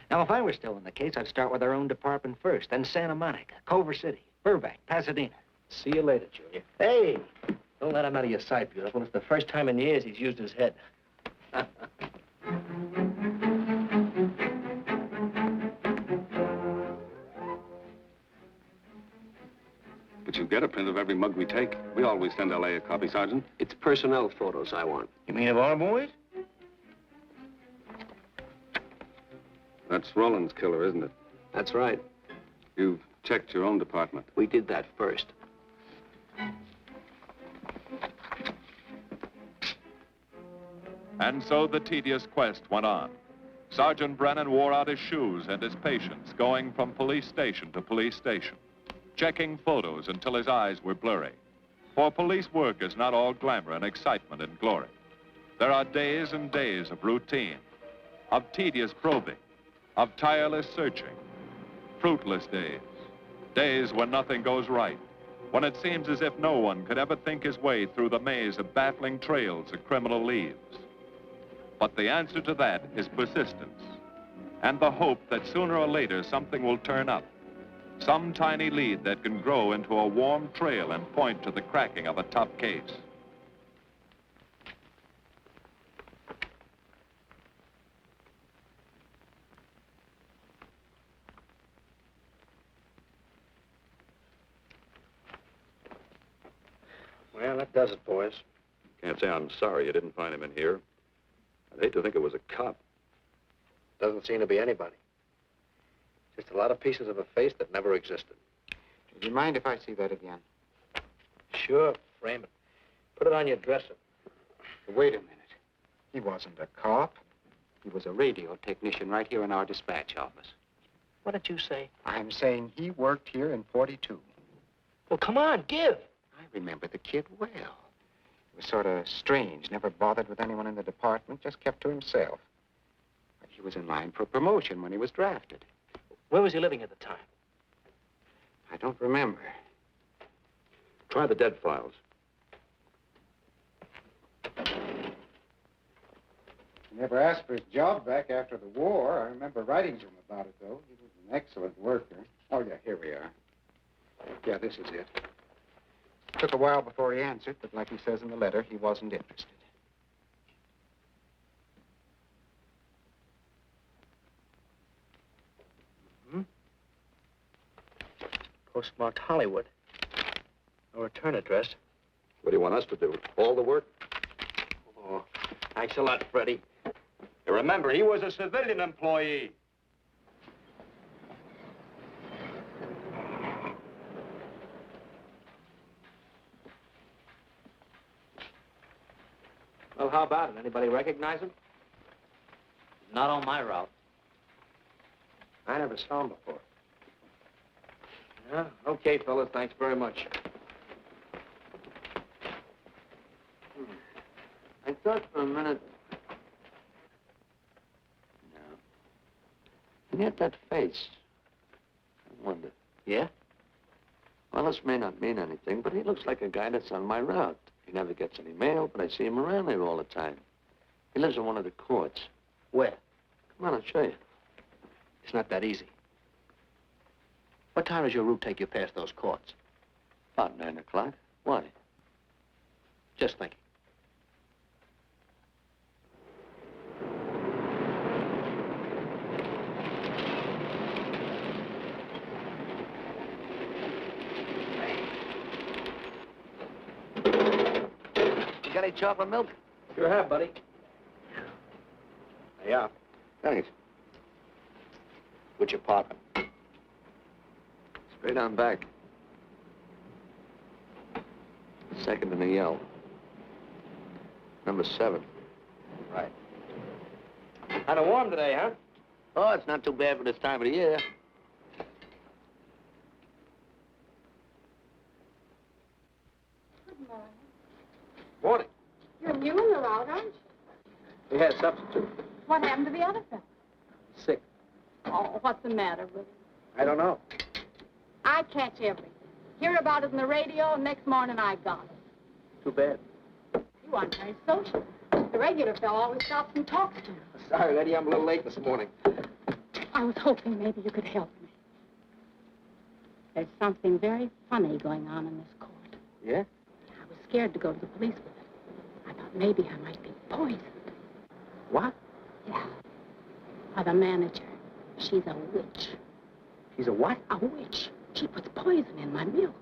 Now, if I were still in the case, I'd start with our own department first, then Santa Monica, Culver City, Burbank, Pasadena. See you later, Junior. Hey! Don't let him out of your sight, beautiful. It's the first time in years he's used his head. But you get a print of every mug we take. We always send L.A. a copy, Sergeant. It's personnel photos I want. You mean of our boys? That's Rollins' killer, isn't it? That's right. You've checked your own department. We did that first. And so the tedious quest went on. Sergeant Brennan wore out his shoes and his patience, going from police station to police station, checking photos until his eyes were blurry. For police work is not all glamour and excitement and glory. There are days and days of routine, of tedious probing, of tireless searching, fruitless days, days when nothing goes right, when it seems as if no one could ever think his way through the maze of baffling trails a criminal leaves. But the answer to that is persistence, and the hope that sooner or later something will turn up, some tiny lead that can grow into a warm trail and point to the cracking of a tough case. Well, that does it, boys. Can't say I'm sorry you didn't find him in here. I'd hate to think it was a cop. Doesn't seem to be anybody. Just a lot of pieces of a face that never existed. Do you mind if I see that again? Sure, frame it. Put it on your dresser. Wait a minute. He wasn't a cop. He was a radio technician right here in our dispatch office. What did you say? I'm saying he worked here in 42. Well, come on, give. I remember the kid well. He was sort of strange, never bothered with anyone in the department, just kept to himself. But he was in line for promotion when he was drafted. Where was he living at the time? I don't remember. Try the dead files. He never asked for his job back after the war. I remember writing to him about it, though. He was an excellent worker. Oh, yeah, here we are. Yeah, this is it. Took a while before he answered, but like he says in the letter, he wasn't interested. Postmarked Hollywood. No return address. What do you want us to do? All the work? Oh, thanks a lot, Freddie. Remember, he was a civilian employee. Well, how about it? Anybody recognize him? Not on my route. I never saw him before. Yeah, okay, fellas. Thanks very much. I thought for a minute... No. And yet that face. I wonder. Yeah? Well, this may not mean anything, but he looks like a guy that's on my route. He never gets any mail, but I see him around here all the time. He lives in one of the courts. Where? Come on, I'll show you. It's not that easy. What time does your route take you past those courts? About 9 o'clock. Why? Just thinking. You got any chocolate milk? Sure have, buddy. Yeah. Thanks. Which apartment? Straight on back. Second in the yell. Number 7. Right. Kind of warm today, huh? Oh, it's not too bad for this time of the year. Good morning. Morning. You're new in the route, aren't you? We had a substitute. What happened to the other fellow? Sick. Oh, what's the matter with him? I don't know. I catch everything. Hear about it on the radio, and next morning I got it. Too bad. You aren't very social. The regular fellow always stops and talks to you. Sorry, lady, I'm a little late this morning. I was hoping maybe you could help me. There's something very funny going on in this court. Yeah? I was scared to go to the police with it. I thought maybe I might be poisoned. What? Yeah. By the manager. She's a witch. She's a what? A witch. She puts poison in my milk.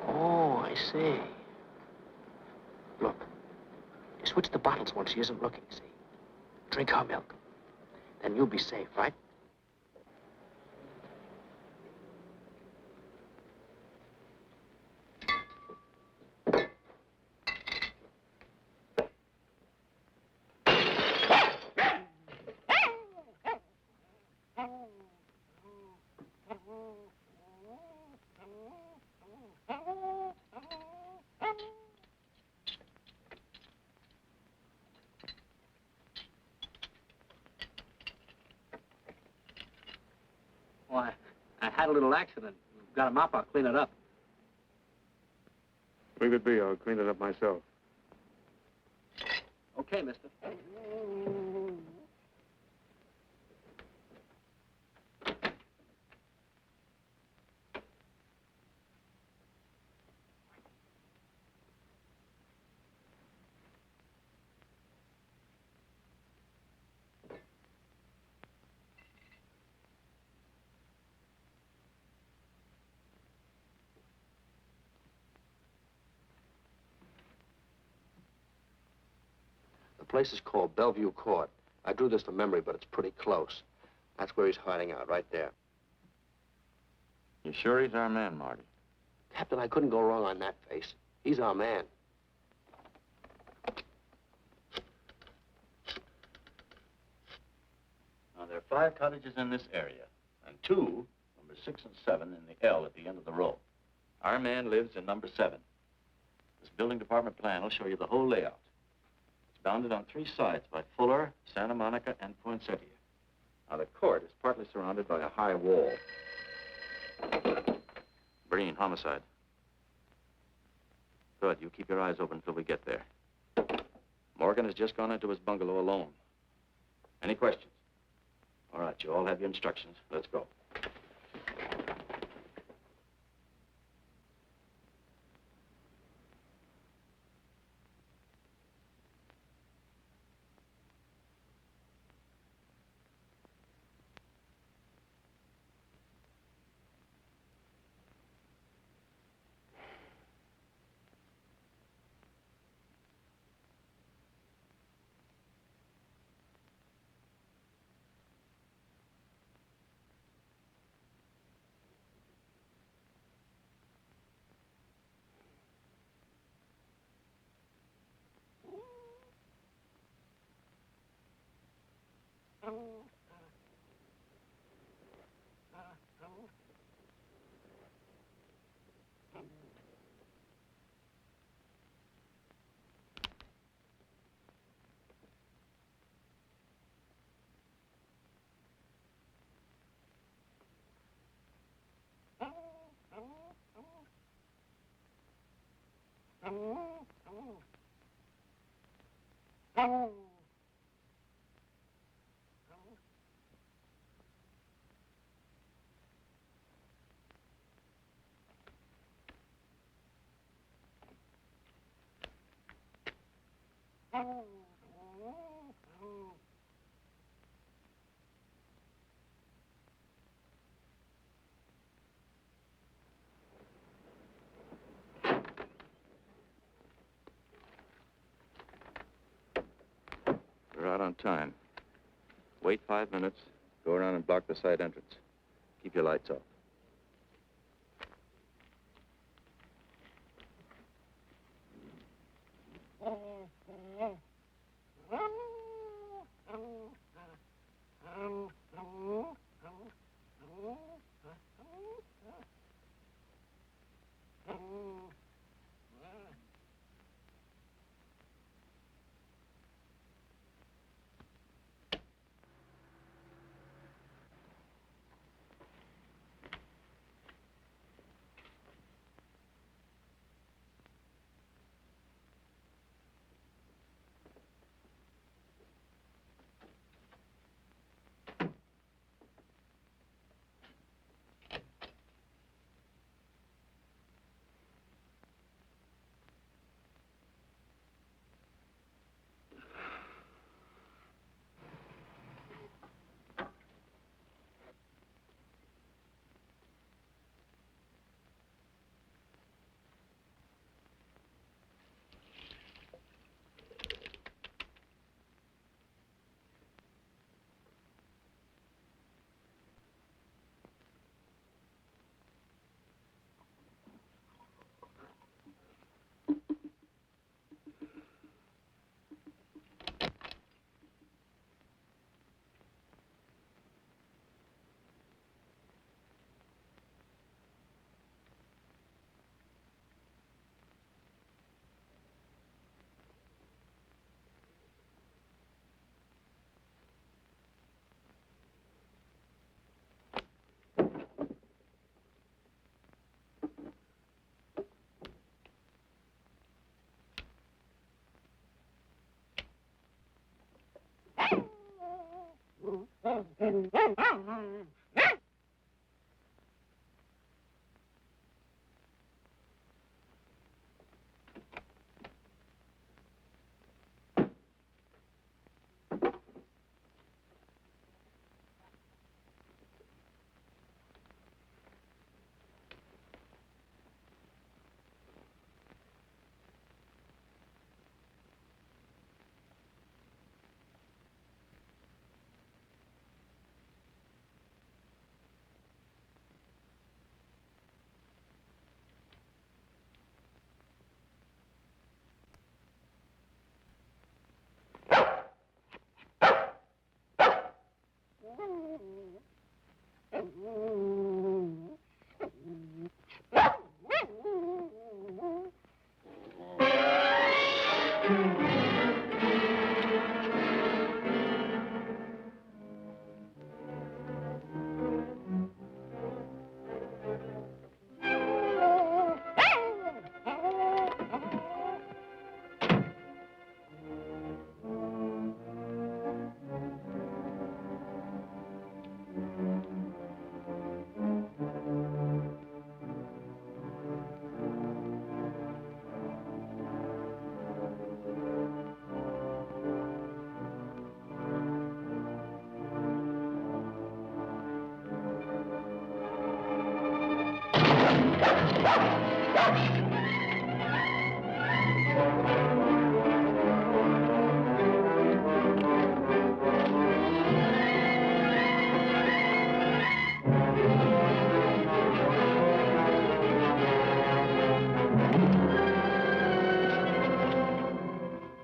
Oh, I see. Look, you switch the bottles when she isn't looking, see? Drink her milk. Then you'll be safe, right? Why, I had a little accident. Got a mop, I'll clean it up. Leave it be. I'll clean it up myself. Okay, mister. The place is called Bellevue Court. I drew this from memory, but it's pretty close. That's where he's hiding out, right there. You sure he's our man, Marty? Captain, I couldn't go wrong on that face. He's our man. Oh, they're 5 cottages in this area, and 2, number 6 and 7, in the L at the end of the row. Our man lives in number 7. This building department plan will show you the whole layout. It's bounded on 3 sides by Fuller, Santa Monica, and Poinsettia. Now, the court is partly surrounded by a high wall. Breen, homicide. Good. You keep your eyes open until we get there. Morgan has just gone into his bungalow alone. Any questions? All right, you all have your instructions. Let's go. We're out on time. Wait 5 minutes. Go around and block the side entrance. Keep your lights off.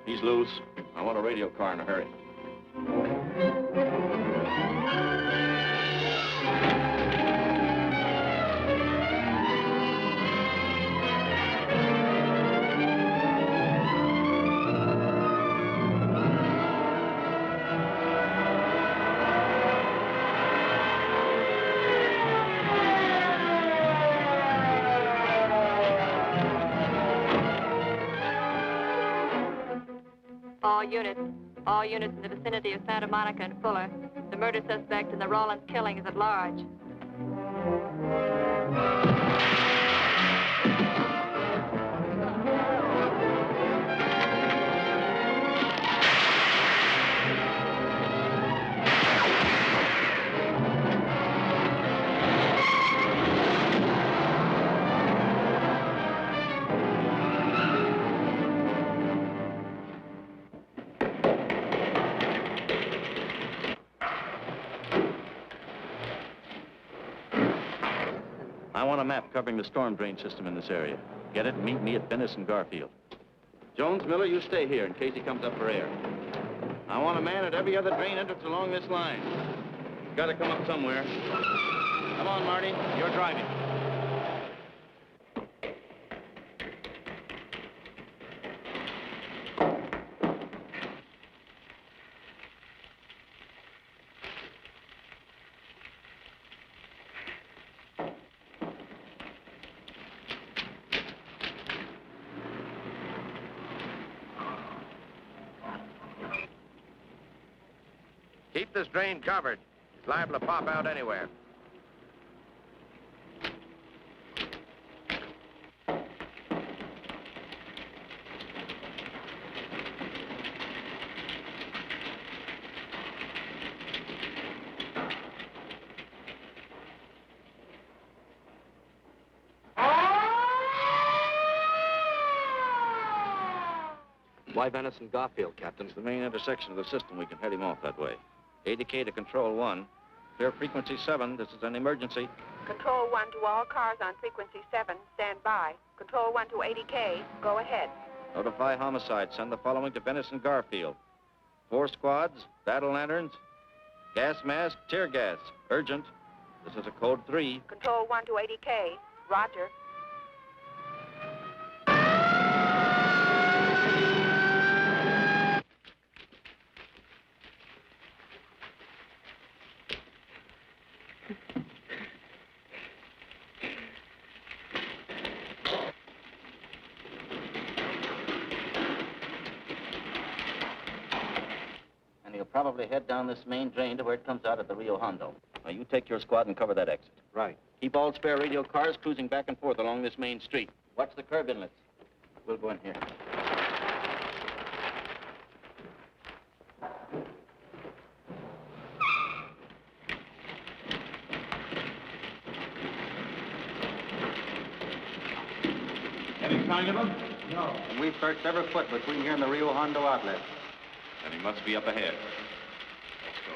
He's loose. I want a radio car in a hurry. All units in the vicinity of Santa Monica and Fuller. The murder suspect in the Rollins killing is at large. I want a map covering the storm drain system in this area. Get it and meet me at Venice and Garfield. Jones, Miller, you stay here in case he comes up for air. I want a man at every other drain entrance along this line. He's got to come up somewhere. Come on, Marty. You're driving. Keep this drain covered. It's liable to pop out anywhere. Why Venice and Garfield, Captain? It's the main intersection of the system. We can head him off that way. ADK to Control 1. Clear frequency 7. This is an emergency. Control 1 to all cars on frequency 7. Stand by. Control 1 to ADK. Go ahead. Notify homicide. Send the following to Venice and Garfield. 4 squads, battle lanterns, gas mask, tear gas. Urgent. This is a code 3. Control 1 to ADK. Roger. And he'll probably head down this main drain to where it comes out at the Rio Hondo. Now, you take your squad and cover that exit. Right. Keep all spare radio cars cruising back and forth along this main street. Watch the curb inlets. We'll go in here. Any sign of him? No. And we've searched every foot between here and the Rio Hondo outlet. Then he must be up ahead. Let's go.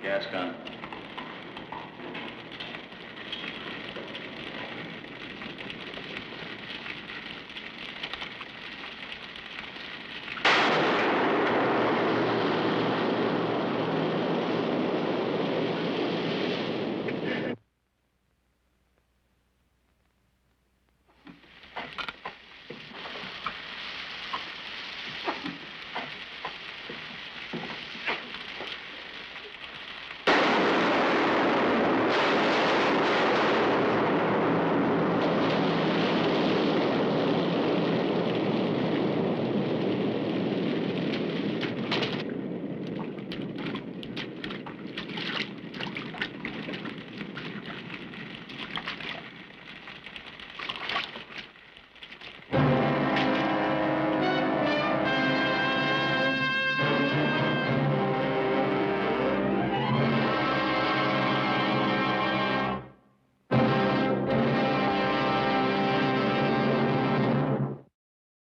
Gas gun.